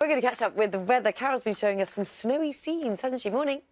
We're going to catch up with the weather. Carol's been showing us some snowy scenes, hasn't she? Morning.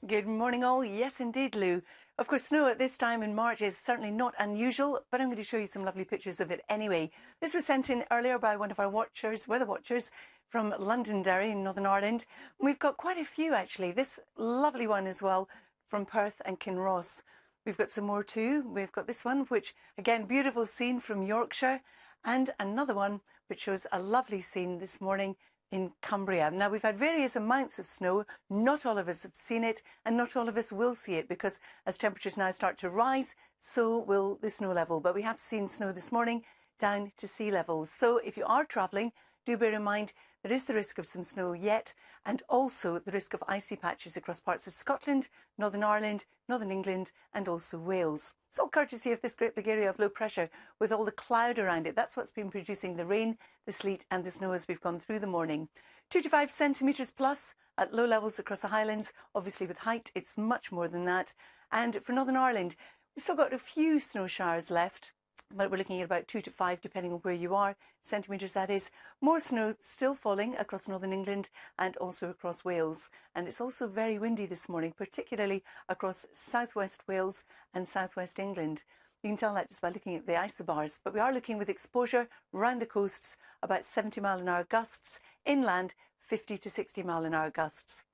Good morning, all. Yes, indeed, Lou. Of course, snow at this time in March is certainly not unusual, but I'm going to show you some lovely pictures of it anyway. This was sent in earlier by one of our weather watchers from Londonderry in Northern Ireland. We've got quite a few, actually. This lovely one as well from Perth and Kinross. We've got some more too. We've got this one, which, again, beautiful scene from Yorkshire, and another one which shows a lovely scene this morning in Cumbria. Now, we've had various amounts of snow. Not all of us have seen it, and not all of us will see it, because as temperatures now start to rise, so will the snow level. But we have seen snow this morning down to sea levels. So if you are travelling, do bear in mind there is the risk of some snow yet, and also the risk of icy patches across parts of Scotland, Northern Ireland, Northern England, and also Wales. It's all courtesy of this great big area of low pressure with all the cloud around it. That's what's been producing the rain, the sleet and the snow as we've gone through the morning. 2 to 5 centimetres plus at low levels across the Highlands. Obviously with height it's much more than that. And for Northern Ireland, we've still got a few snow showers left, but we're looking at about 2 to 5, depending on where you are, centimetres that is. More snow still falling across Northern England and also across Wales. And it's also very windy this morning, particularly across southwest Wales and southwest England. You can tell that just by looking at the isobars, but we are looking with exposure round the coasts, about 70-mile-an-hour gusts, inland 50 to 60-mile-an-hour gusts.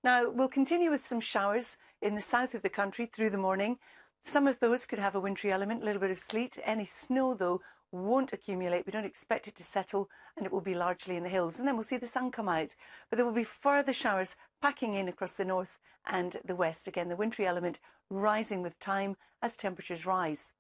Now, we'll continue with some showers in the south of the country through the morning. Some of those could have a wintry element, a little bit of sleet. Any snow, though, won't accumulate. We don't expect it to settle, and it will be largely in the hills. And then we'll see the sun come out. But there will be further showers packing in across the north and the west. Again, the wintry element rising with time as temperatures rise.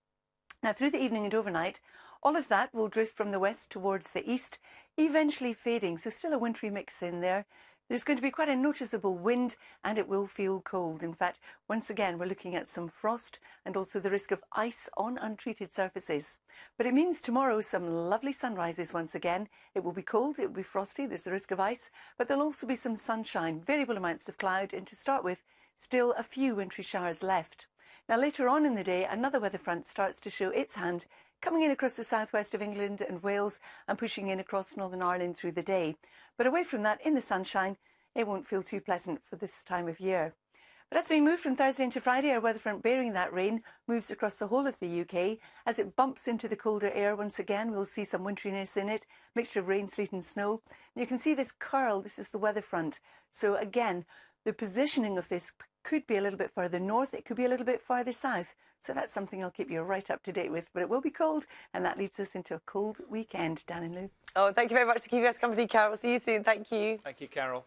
Now, through the evening and overnight, all of that will drift from the west towards the east, eventually fading. So still a wintry mix in there. There's going to be quite a noticeable wind, and it will feel cold. In fact, once again, we're looking at some frost and also the risk of ice on untreated surfaces. But it means tomorrow some lovely sunrises once again. It will be cold, it will be frosty, there's the risk of ice, but there'll also be some sunshine, variable amounts of cloud, and to start with, still a few wintry showers left. Now, later on in the day, another weather front starts to show its hand, coming in across the southwest of England and Wales and pushing in across Northern Ireland through the day. But away from that, in the sunshine, it won't feel too pleasant for this time of year. But as we move from Thursday into Friday, our weather front bearing that rain moves across the whole of the UK. As it bumps into the colder air once again, we'll see some wintriness in it, mixture of rain, sleet and snow. And you can see this curl, this is the weather front. So again, the positioning of this could be a little bit further north, it could be a little bit farther south. So that's something I'll keep you right up to date with. But it will be cold, and that leads us into a cold weekend. Dan and Lou. Oh, thank you very much for keeping us company, Carol. See you soon. Thank you. Thank you, Carol.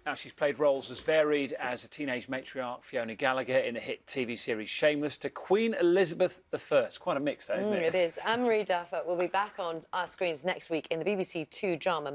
Now, she's played roles as varied as a teenage matriarch Fiona Gallagher in the hit TV series Shameless to Queen Elizabeth I. Quite a mix, though, isn't it? It is. Anne-Marie Duffer will be back on our screens next week in the BBC Two drama